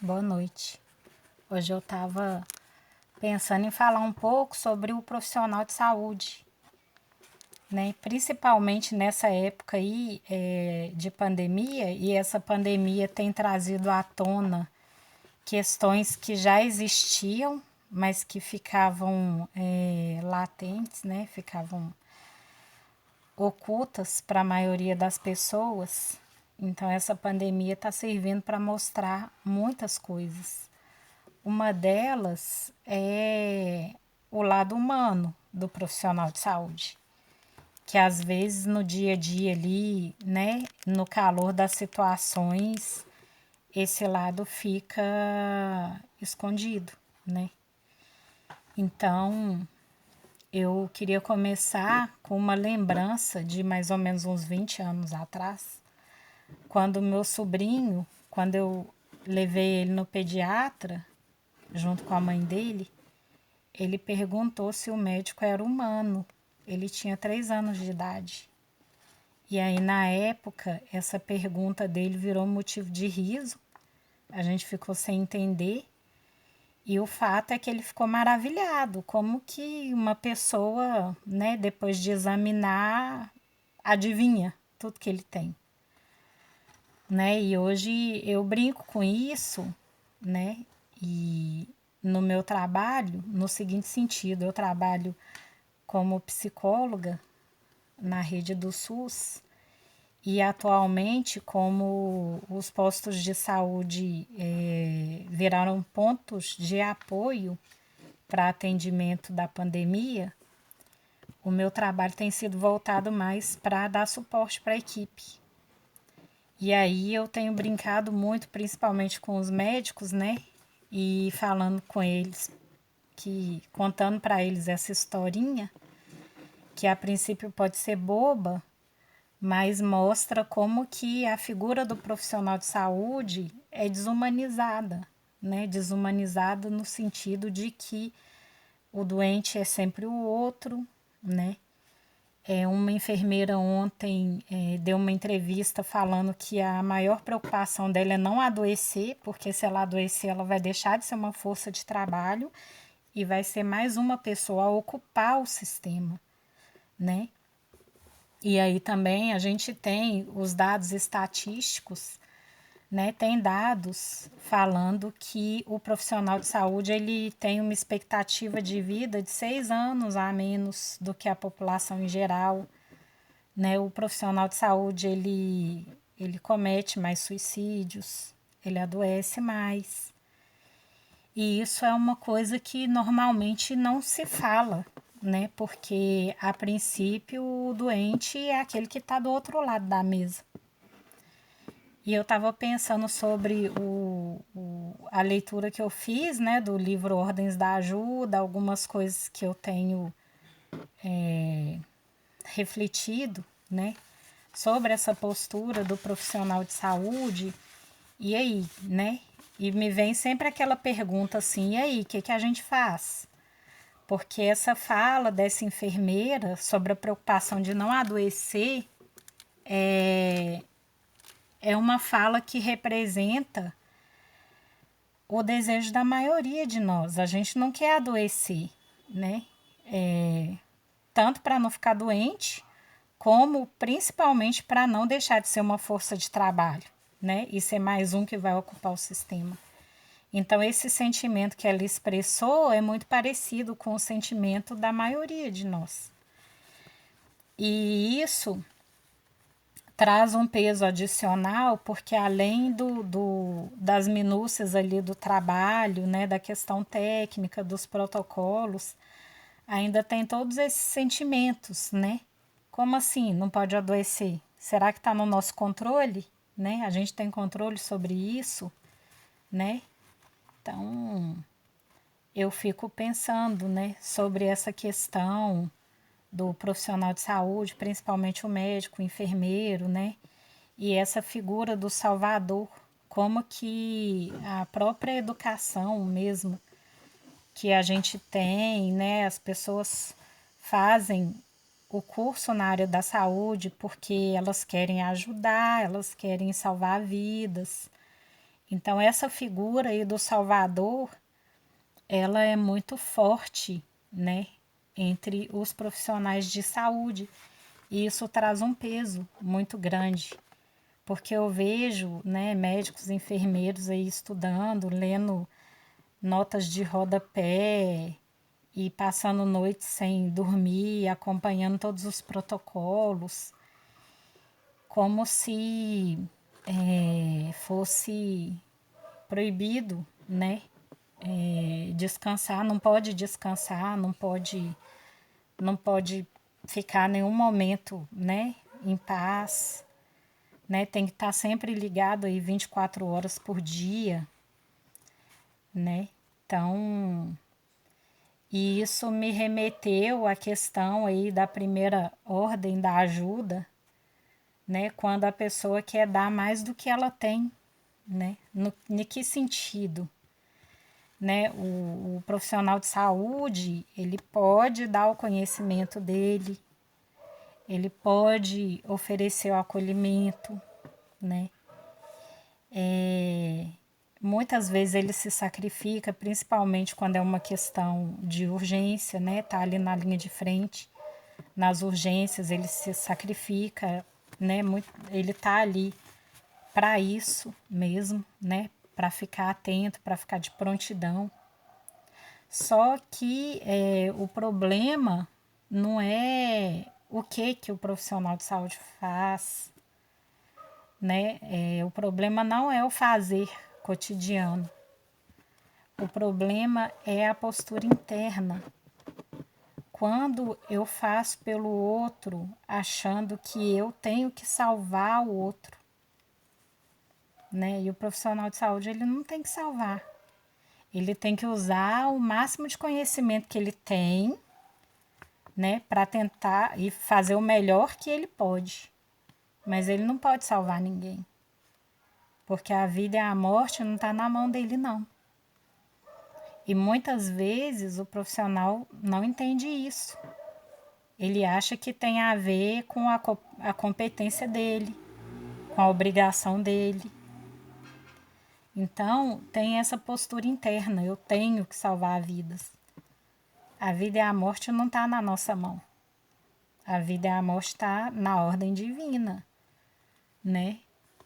Boa noite. Hoje eu estava pensando em falar um pouco sobre o profissional de saúde, né? Principalmente nessa época aí de pandemia, e essa pandemia tem trazido à tona questões que já existiam, mas que ficavam latentes, né? Ficavam ocultas para a maioria das pessoas. Então, essa pandemia está servindo para mostrar muitas coisas. Uma delas é o lado humano do profissional de saúde, que às vezes no dia a dia ali, né, no calor das situações, esse lado fica escondido, né? Então, eu queria começar com uma lembrança de mais ou menos uns 20 anos atrás, quando meu sobrinho, quando eu levei ele no pediatra, junto com a mãe dele, ele perguntou se o médico era humano. Ele tinha 3 anos de idade. E aí, na época, essa pergunta dele virou motivo de riso. A gente ficou sem entender. E o fato é que ele ficou maravilhado. Como que uma pessoa, né, depois de examinar, adivinha tudo que ele tem. Né? E hoje eu brinco com isso, né? E no meu trabalho, no seguinte sentido, eu trabalho como psicóloga na rede do SUS e atualmente, como os postos de saúde viraram pontos de apoio para atendimento da pandemia, o meu trabalho tem sido voltado mais para dar suporte para a equipe. E aí eu tenho brincado muito, principalmente com os médicos, né? E falando com eles, contando para eles essa historinha, que a princípio pode ser boba, mas mostra como que a figura do profissional de saúde é desumanizada, né? Desumanizada no sentido de que o doente é sempre o outro, né? Uma enfermeira ontem deu uma entrevista falando que a maior preocupação dela é não adoecer, porque se ela adoecer, ela vai deixar de ser uma força de trabalho e vai ser mais uma pessoa a ocupar o sistema, né? E aí também a gente tem os dados estatísticos, né? Tem dados falando que o profissional de saúde ele tem uma expectativa de vida de 6 anos a menos do que a população em geral, né? O profissional de saúde ele comete mais suicídios, ele adoece mais. E isso é uma coisa que normalmente não se fala, né? Porque a princípio o doente é aquele que está do outro lado da mesa. E eu estava pensando sobre a leitura que eu fiz, né, do livro Ordens da Ajuda, algumas coisas que eu tenho refletido, né, sobre essa postura do profissional de saúde. E aí, né? E me vem sempre aquela pergunta assim: e aí, o que a gente faz? Porque essa fala dessa enfermeira sobre a preocupação de não adoecer é uma fala que representa o desejo da maioria de nós. A gente não quer adoecer, né? Tanto para não ficar doente, como principalmente para não deixar de ser uma força de trabalho, né? E ser mais um que vai ocupar o sistema. Então, esse sentimento que ela expressou é muito parecido com o sentimento da maioria de nós. E isso traz um peso adicional, porque além das minúcias ali do trabalho, né, da questão técnica, dos protocolos, ainda tem todos esses sentimentos, né? Como assim não pode adoecer? Será que está no nosso controle? Né? A gente tem controle sobre isso, né? Então, eu fico pensando, né, sobre essa questão do profissional de saúde, principalmente o médico, o enfermeiro, né? E essa figura do salvador, como que a própria educação mesmo que a gente tem, né? As pessoas fazem o curso na área da saúde porque elas querem ajudar, elas querem salvar vidas. Então, essa figura aí do Salvador, ela é muito forte, né, entre os profissionais de saúde. E isso traz um peso muito grande, porque eu vejo, né, médicos, enfermeiros aí estudando, lendo notas de rodapé e passando noite sem dormir, acompanhando todos os protocolos, como se fosse proibido, né? Descansar, não pode ficar nenhum momento, né, em paz, né? Tem que estar sempre ligado aí 24 horas por dia, né? Então, e isso me remeteu à questão aí da primeira ordem da ajuda, né? Quando a pessoa quer dar mais do que ela tem, né? Em que sentido? Né? O profissional de saúde, ele pode dar o conhecimento dele, ele pode oferecer o acolhimento, né? Muitas vezes ele se sacrifica, principalmente quando é uma questão de urgência, né? Tá ali na linha de frente, nas urgências ele se sacrifica, né? Ele tá ali para isso mesmo, né? Para ficar atento, para ficar de prontidão. Só que o problema não é o que o profissional de saúde faz, né? O problema não é o fazer cotidiano. O problema é a postura interna. Quando eu faço pelo outro achando que eu tenho que salvar o outro, né? E o profissional de saúde, ele não tem que salvar. Ele tem que usar o máximo de conhecimento que ele tem, né, para tentar e fazer o melhor que ele pode. Mas ele não pode salvar ninguém. Porque a vida e a morte não está na mão dele, não. E muitas vezes o profissional não entende isso. Ele acha que tem a ver com a competência dele, com a obrigação dele. Então, tem essa postura interna, eu tenho que salvar vidas. A vida e a morte não está na nossa mão. A vida e a morte está na ordem divina, né?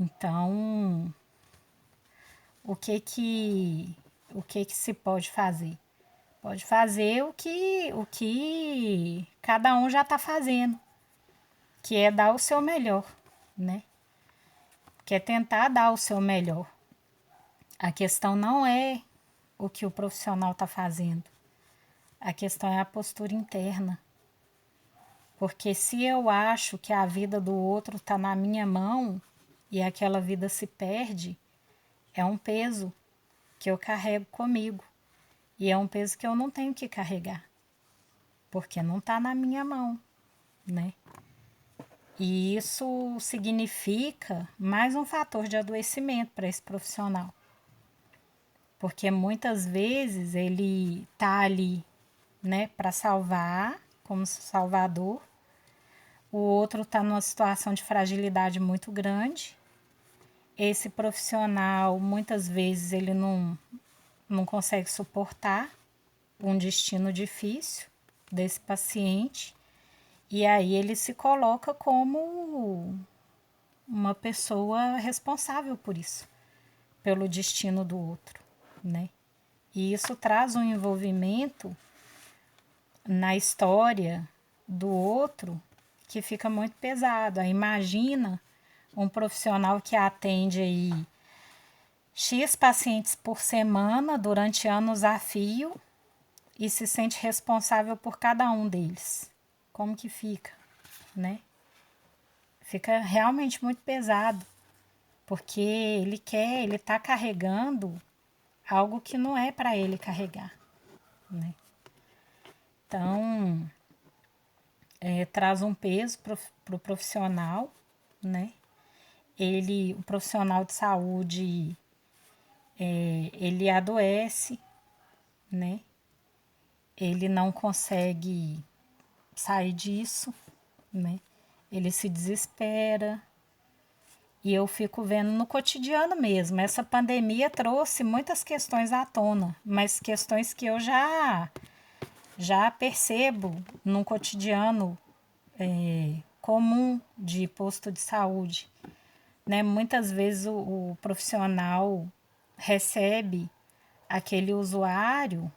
Então, o que que se pode fazer? Pode fazer o que cada um já está fazendo, que é dar o seu melhor, né? Que é tentar dar o seu melhor. A questão não é o que o profissional está fazendo. A questão é a postura interna. Porque se eu acho que a vida do outro está na minha mão e aquela vida se perde, é um peso que eu carrego comigo. E é um peso que eu não tenho que carregar, porque não está na minha mão, né? E isso significa mais um fator de adoecimento para esse profissional. Porque muitas vezes ele tá ali, né, para salvar, como salvador. O outro está numa situação de fragilidade muito grande. Esse profissional, muitas vezes, ele não consegue suportar um destino difícil desse paciente. E aí ele se coloca como uma pessoa responsável por isso, pelo destino do outro, né? E isso traz um envolvimento na história do outro que fica muito pesado. Aí imagina um profissional que atende aí X pacientes por semana durante anos a fio e se sente responsável por cada um deles. Como que fica, né? Fica realmente muito pesado, porque ele está carregando algo que não é para ele carregar, né? Então, traz um peso para o profissional, né? O profissional de saúde, ele adoece, né? Ele não consegue sair disso, né? Ele se desespera, E eu fico vendo no cotidiano mesmo. Essa pandemia trouxe muitas questões à tona, mas questões que eu já percebo num cotidiano comum de posto de saúde, né? Muitas vezes o profissional recebe aquele usuário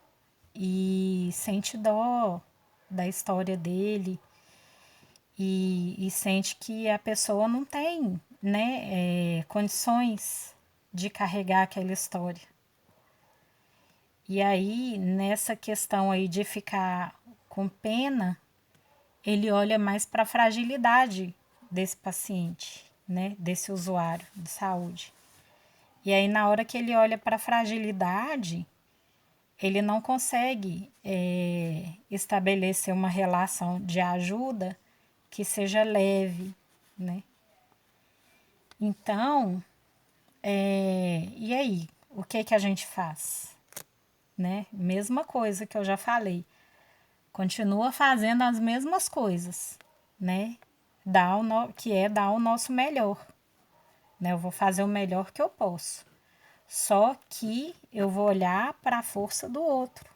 e sente dó da história dele e sente que a pessoa não tem, né, condições de carregar aquela história. E aí, nessa questão aí de ficar com pena, ele olha mais para a fragilidade desse paciente, né, desse usuário de saúde. E aí, na hora que ele olha para a fragilidade, ele não consegue estabelecer uma relação de ajuda que seja leve, né? Então, e aí? O que que a gente faz? Né? Mesma coisa que eu já falei. Continua fazendo as mesmas coisas, né? Que é dar o nosso melhor. Né? Eu vou fazer o melhor que eu posso. Só que eu vou olhar para a força do outro,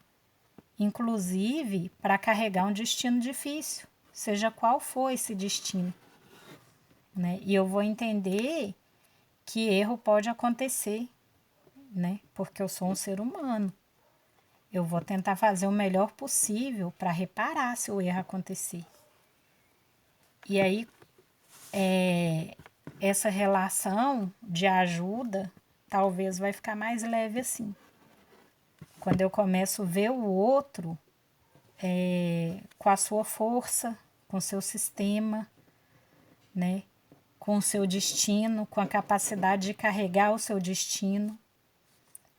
inclusive para carregar um destino difícil, seja qual for esse destino. Né? E eu vou entender que erro pode acontecer, né? Porque eu sou um ser humano. Eu vou tentar fazer o melhor possível para reparar se o erro acontecer. E aí, essa relação de ajuda talvez vai ficar mais leve assim. Quando eu começo a ver o outro com a sua força, com o seu sistema, né? Com o seu destino, com a capacidade de carregar o seu destino,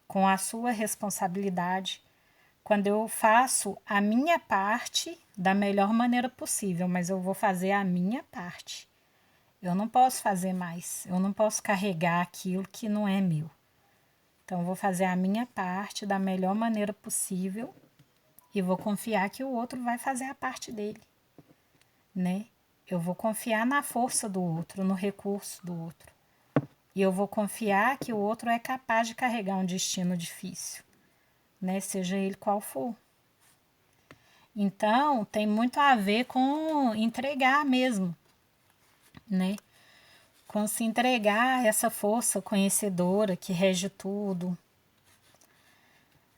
com a sua responsabilidade. Quando eu faço a minha parte da melhor maneira possível, mas eu vou fazer a minha parte. Eu não posso fazer mais, eu não posso carregar aquilo que não é meu. Então, eu vou fazer a minha parte da melhor maneira possível e vou confiar que o outro vai fazer a parte dele, né? Eu vou confiar na força do outro, no recurso do outro. E eu vou confiar que o outro é capaz de carregar um destino difícil, né? Seja ele qual for. Então, tem muito a ver com entregar mesmo, né? Com se entregar a essa força conhecedora que rege tudo,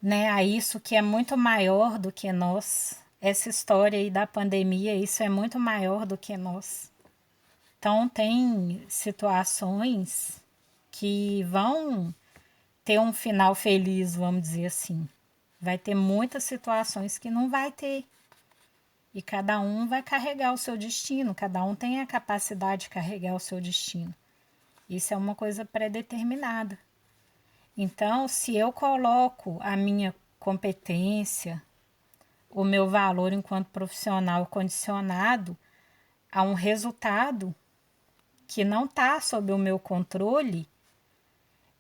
né? A isso que é muito maior do que nós. Essa história aí da pandemia, isso é muito maior do que nós. Então, tem situações que vão ter um final feliz, vamos dizer assim. Vai ter muitas situações que não vai ter. E cada um vai carregar o seu destino, cada um tem a capacidade de carregar o seu destino. Isso é uma coisa pré-determinada. Então, se eu coloco a minha competência, o meu valor enquanto profissional condicionado a um resultado que não está sob o meu controle,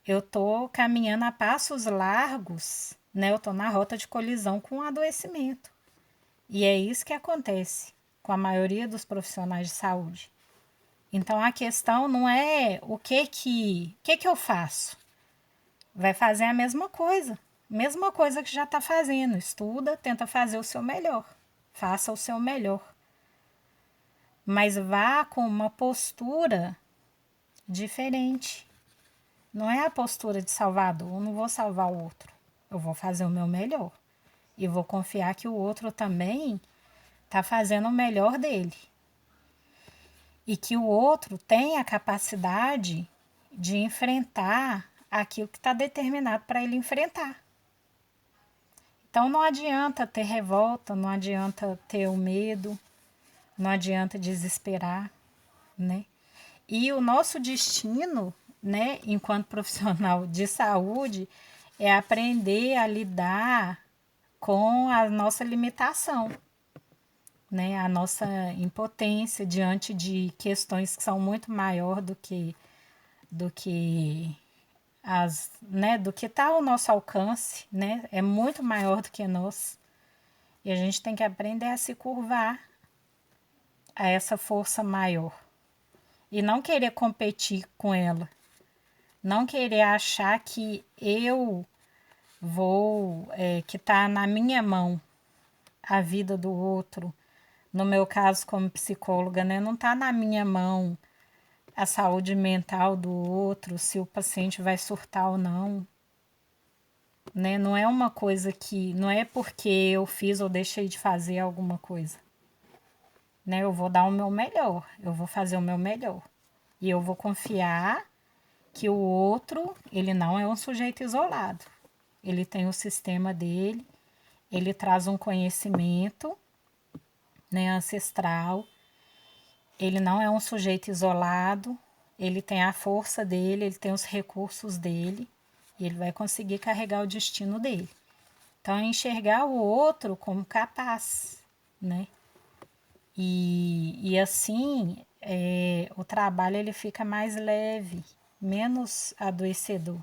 eu estou caminhando a passos largos, né? Eu estou na rota de colisão com o adoecimento. E é isso que acontece com a maioria dos profissionais de saúde. Então, a questão não é o que eu faço. Vai fazer a mesma coisa que já está fazendo. Estuda, tenta fazer o seu melhor. Faça o seu melhor. Mas vá com uma postura diferente. Não é a postura de salvador, eu não vou salvar o outro. Eu vou fazer o meu melhor. E vou confiar que o outro também está fazendo o melhor dele. E que o outro tem a capacidade de enfrentar aquilo que está determinado para ele enfrentar. Então não adianta ter revolta, não adianta ter o medo, não adianta desesperar, né? E o nosso destino, né, enquanto profissional de saúde, é aprender a lidar com a nossa limitação, né, a nossa impotência diante de questões que são muito maior do que do que está ao nosso alcance, né? É muito maior do que nós. E a gente tem que aprender a se curvar a essa força maior. e não querer competir com ela, não querer achar que eu vou, que está na minha mão a vida do outro. No meu caso, como psicóloga, né, não está na minha mão a saúde mental do outro, se o paciente vai surtar ou não. Né? Não é uma coisa que. Não é porque eu fiz ou deixei de fazer alguma coisa. Né? Eu vou dar o meu melhor, eu vou fazer o meu melhor. E eu vou confiar que o outro, ele não é um sujeito isolado. Ele tem o sistema dele, ele traz um conhecimento, né, ancestral. Ele não é um sujeito isolado, ele tem a força dele, ele tem os recursos dele e ele vai conseguir carregar o destino dele. Então, é enxergar o outro como capaz, né? E assim, o trabalho ele fica mais leve, menos adoecedor.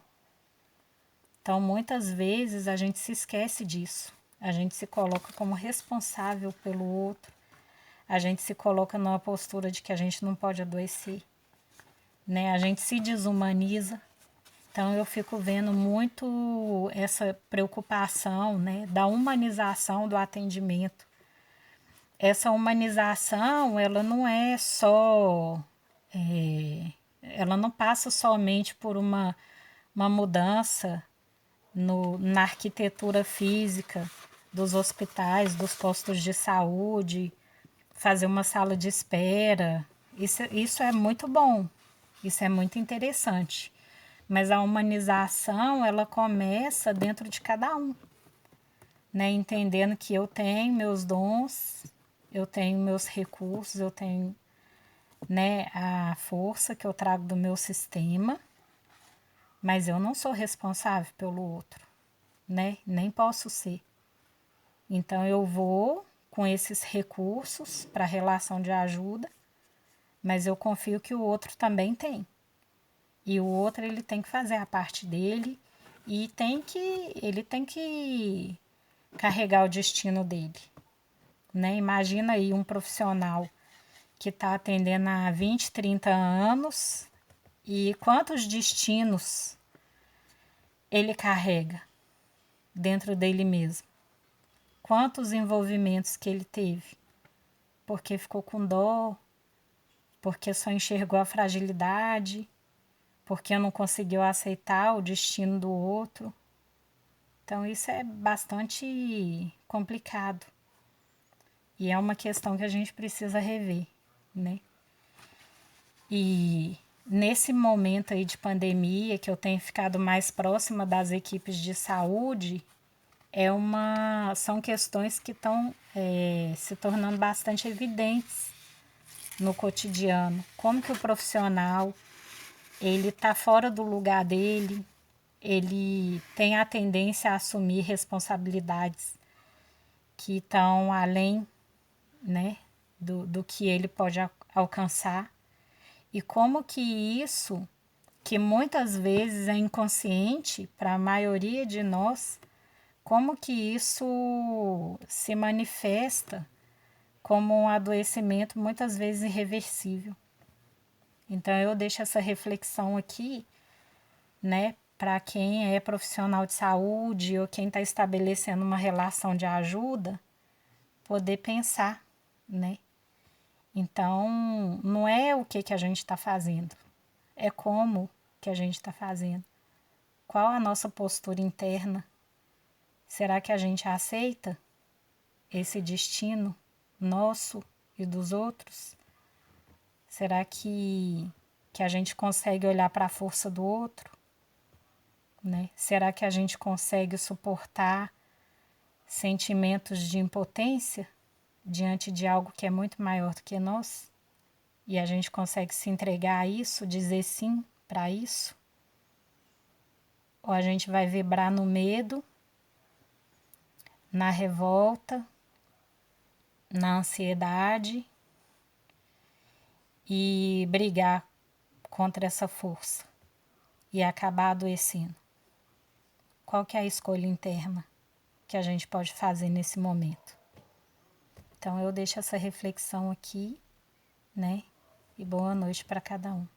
Então, muitas vezes a gente se esquece disso. A gente se coloca como responsável pelo outro. A gente se coloca numa postura de que a gente não pode adoecer, né? A gente se desumaniza. Então eu fico vendo muito essa preocupação, né, da humanização do atendimento. Essa humanização, ela não é só, ela não passa somente por uma mudança na arquitetura física dos hospitais, dos postos de saúde, fazer uma sala de espera. Isso é muito bom, isso é muito interessante. Mas a humanização, ela começa dentro de cada um, né? Entendendo que eu tenho meus dons, eu tenho meus recursos, eu tenho, né, a força que eu trago do meu sistema, mas eu não sou responsável pelo outro, né? Nem posso ser. Então eu vou com esses recursos para a relação de ajuda, mas eu confio que o outro também tem. E o outro ele tem que fazer a parte dele e ele tem que carregar o destino dele, né? Imagina aí um profissional que está atendendo há 20, 30 anos e quantos destinos ele carrega dentro dele mesmo. Quantos envolvimentos que ele teve, porque ficou com dó, porque só enxergou a fragilidade, porque não conseguiu aceitar o destino do outro. Então isso é bastante complicado e é uma questão que a gente precisa rever, né? E nesse momento aí de pandemia, que eu tenho ficado mais próxima das equipes de saúde, são questões que estão se tornando bastante evidentes no cotidiano. Como que o profissional ele está fora do lugar dele, ele tem a tendência a assumir responsabilidades que estão além, né, do que ele pode alcançar. E como que isso, que muitas vezes é inconsciente para a maioria de nós, como que isso se manifesta como um adoecimento muitas vezes irreversível. Então eu deixo essa reflexão aqui, né, para quem é profissional de saúde ou quem está estabelecendo uma relação de ajuda, poder pensar, né? Então, não é o que a gente está fazendo, é como que a gente está fazendo. Qual a nossa postura interna? Será que a gente aceita esse destino nosso e dos outros? Será que a gente consegue olhar para a força do outro? Né? Será que a gente consegue suportar sentimentos de impotência diante de algo que é muito maior do que nós? E a gente consegue se entregar a isso, dizer sim para isso? Ou a gente vai vibrar no medo, na revolta, na ansiedade e brigar contra essa força e acabar adoecendo? Qual que é a escolha interna que a gente pode fazer nesse momento? Então eu deixo essa reflexão aqui, né? e boa noite para cada um.